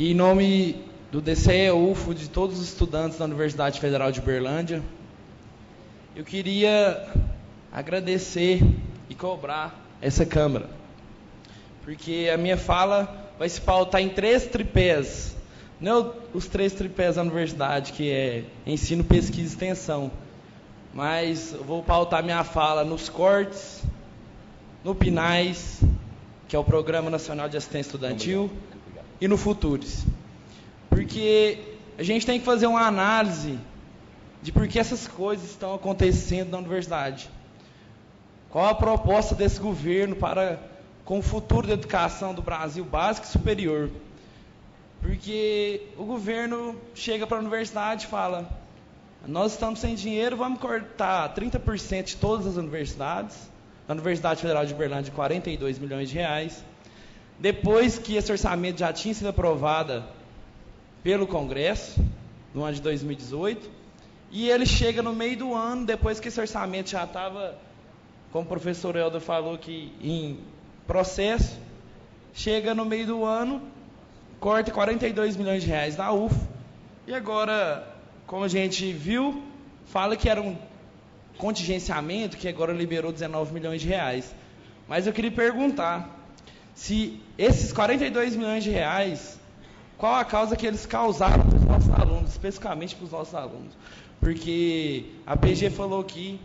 E em nome do DCE-UFO, de todos os estudantes da Universidade Federal de Uberlândia, eu queria agradecer e cobrar essa Câmara, porque a minha fala vai se pautar em 3 tripés, não os 3 tripés da universidade, que é ensino, pesquisa e extensão, mas eu vou pautar minha fala nos cortes, no PNAES, que é o Programa Nacional de Assistência Estudantil, e no Futures. Porque a gente tem que fazer uma análise de por que essas coisas estão acontecendo na universidade. Qual a proposta desse governo para com o futuro da educação do Brasil básico e superior? Porque o governo chega para a universidade e fala: nós estamos sem dinheiro, vamos cortar 30% de todas as universidades. A Universidade Federal de Uberlândia, 42 milhões de reais. Depois que esse orçamento já tinha sido aprovado pelo Congresso, no ano de 2018, e ele chega no meio do ano, depois que esse orçamento já estava, como o professor Helder falou, que em processo, chega no meio do ano, corta 42 milhões de reais na UFO, e agora, como a gente viu, fala que era um contingenciamento, que agora liberou 19 milhões de reais. Mas eu queria perguntar se esses 42 milhões de reais, qual a causa que eles causaram para os nossos alunos, especificamente para os nossos alunos? Porque a PG falou aqui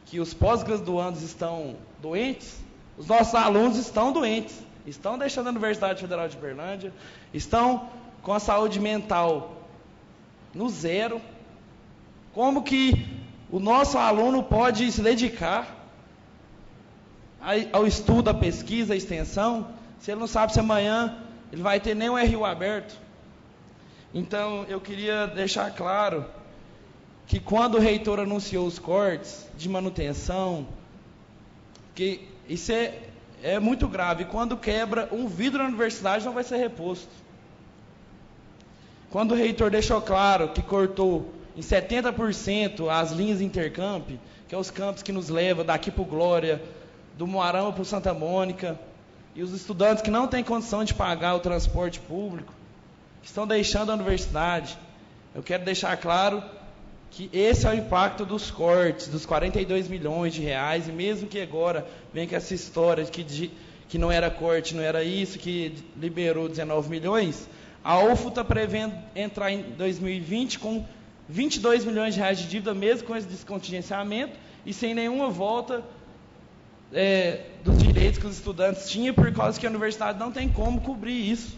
que os pós-graduandos estão doentes, os nossos alunos estão doentes, estão deixando a Universidade Federal de Uberlândia, estão com a saúde mental no zero. Como que o nosso aluno pode se dedicar ao estudo, à pesquisa, à extensão, se ele não sabe se amanhã ele vai ter nem um RU aberto? Então, eu queria deixar claro que quando o reitor anunciou os cortes de manutenção, que isso é muito grave. Quando quebra um vidro na universidade, não vai ser reposto. Quando o reitor deixou claro que cortou em 70% as linhas intercamp, que é os campos que nos levam daqui para o Glória, do Moarama para o Santa Mônica, e os estudantes que não têm condição de pagar o transporte público, que estão deixando a universidade, eu quero deixar claro que esse é o impacto dos cortes, dos 42 milhões de reais, e mesmo que agora venha com essa história de que não era corte, não era isso, que liberou 19 milhões, a UFO está prevendo entrar em 2020 com 22 milhões de reais de dívida, mesmo com esse descontingenciamento, e sem nenhuma volta dos direitos que os estudantes tinham, por causa que a universidade não tem como cobrir isso.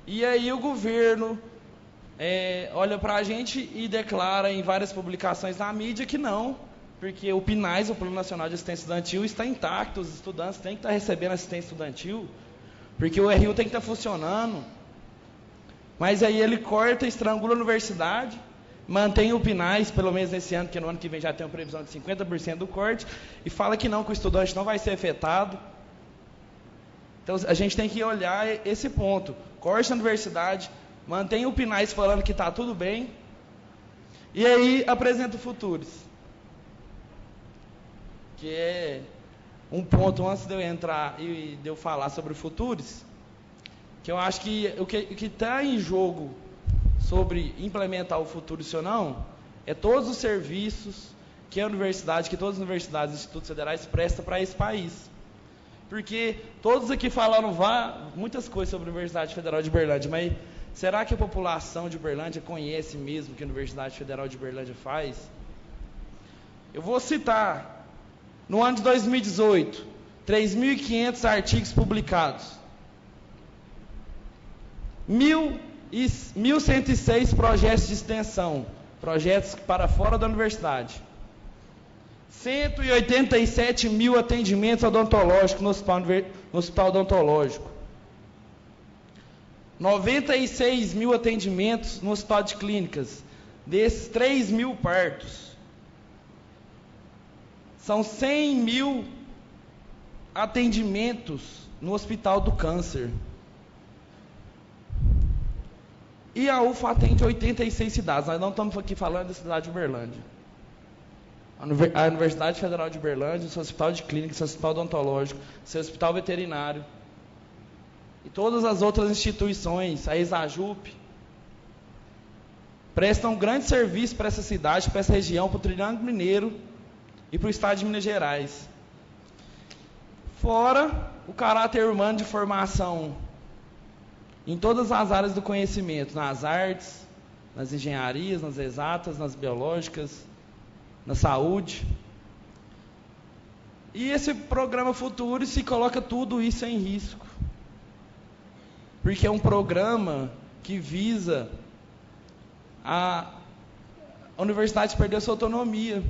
E aí o governo olha para a gente e declara em várias publicações na mídia que não, porque o PNAES, o Plano Nacional de Assistência Estudantil, está intacto, os estudantes têm que estar recebendo assistência estudantil, porque o RU tem que estar funcionando. Mas aí ele corta, estrangula a universidade, mantém o PNAES, pelo menos nesse ano, que no ano que vem já tem uma previsão de 50% do corte, e fala que não, que o estudante não vai ser afetado. Então a gente tem que olhar esse ponto. Corte na universidade, mantém o PNAES falando que está tudo bem, e aí apresenta o Futures, que é um ponto antes de eu entrar e de eu falar sobre o Futures, que eu acho que o que está em jogo sobre implementar o Futures ou não, é todos os serviços que a universidade, que todas as universidades e institutos federais prestam para esse país. Porque todos aqui falaram muitas coisas sobre a Universidade Federal de Uberlândia, mas será que a população de Uberlândia conhece mesmo o que a Universidade Federal de Uberlândia faz? Eu vou citar, no ano de 2018, 3.500 artigos publicados, 1.106 projetos de extensão, projetos para fora da universidade, 187 mil atendimentos odontológicos no hospital odontológico, 96 mil atendimentos no hospital de clínicas, desses 3 mil partos, são 100 mil atendimentos no hospital do câncer. E a UFO atende 86 cidades. Nós não estamos aqui falando da cidade de Uberlândia. A Universidade Federal de Uberlândia, seu hospital de clínica, seu hospital odontológico, seu hospital veterinário. e todas as outras instituições, a Exajup, prestam grande serviço para essa cidade, para essa região, para o Triângulo Mineiro e para o estado de Minas Gerais. Fora o caráter humano de formação em todas as áreas do conhecimento, nas artes, nas engenharias, nas exatas, nas biológicas, na saúde. E esse programa Futuro se coloca tudo isso em risco. Porque é um programa que visa a universidade perder sua autonomia.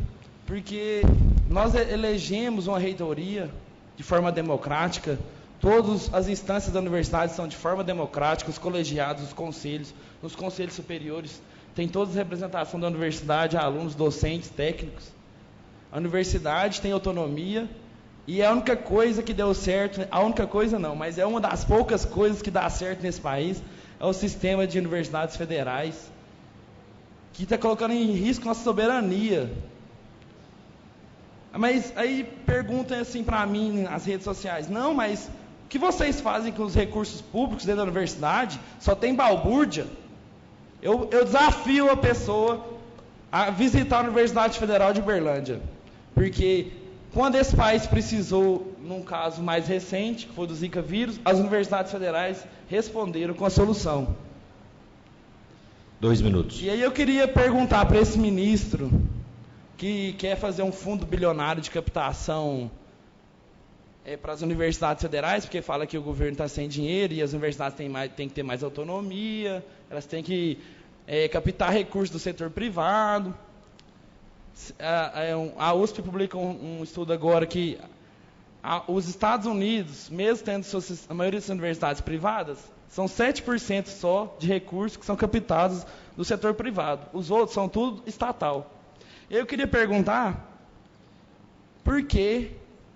Porque nós elegemos uma reitoria de forma democrática, todas as instâncias da universidade são de forma democrática, os colegiados, os conselhos, nos conselhos superiores, tem toda a representação da universidade, alunos, docentes, técnicos. A universidade tem autonomia e é a única coisa que deu certo, a única coisa não, mas é uma das poucas coisas que dá certo nesse país, é o sistema de universidades federais, que está colocando em risco nossa soberania. Mas aí perguntam assim para mim nas redes sociais, não, mas o que vocês fazem com os recursos públicos dentro da universidade? Só tem balbúrdia? Eu desafio a pessoa a visitar a Universidade Federal de Uberlândia, porque quando esse país precisou, num caso mais recente, que foi do Zika vírus, as universidades federais responderam com a solução. 2 minutos. E aí eu queria perguntar para esse ministro, que quer fazer um fundo bilionário de captação para as universidades federais, porque fala que o governo está sem dinheiro e as universidades têm que ter mais autonomia, elas têm que captar recursos do setor privado. A USP publica um estudo agora que os Estados Unidos, mesmo tendo a maioria das universidades privadas, são 7% só de recursos que são captados do setor privado. Os outros são tudo estatal. Eu queria perguntar por que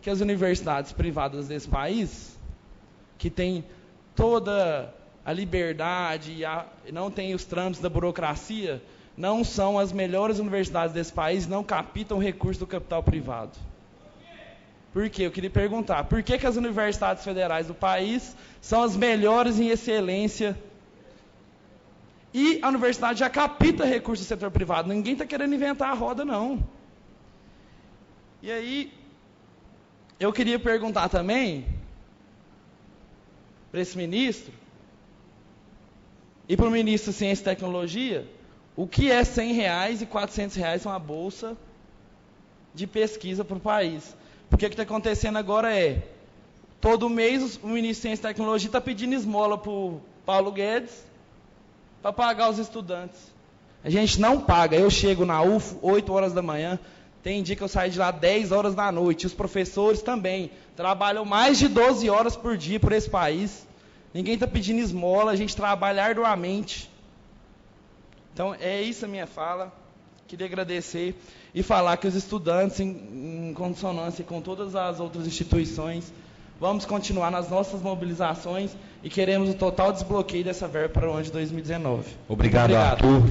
as universidades privadas desse país, que tem toda a liberdade e não tem os trâmites da burocracia, não são as melhores universidades desse país, não captam recursos do capital privado. Por quê? Eu queria perguntar, por que as universidades federais do país são as melhores em excelência e a universidade já capta recursos do setor privado? Ninguém está querendo inventar a roda, não. E aí, eu queria perguntar também para esse ministro e para o ministro de Ciência e Tecnologia, o que é R$100 e R$400 uma bolsa de pesquisa para o país? Porque o que está acontecendo agora todo mês o ministro de Ciência e Tecnologia está pedindo esmola para o Paulo Guedes para pagar os estudantes. A gente não paga. Eu chego na UFO 8 horas da manhã, tem dia que eu saio de lá 10 horas da noite. Os professores também trabalham mais de 12 horas por dia por esse país. Ninguém está pedindo esmola, a gente trabalha arduamente. Então, é isso a minha fala. Queria agradecer e falar que os estudantes, em consonância com todas as outras instituições, vamos continuar nas nossas mobilizações e queremos o total desbloqueio dessa verba para o ano de 2019. Obrigado, Arthur.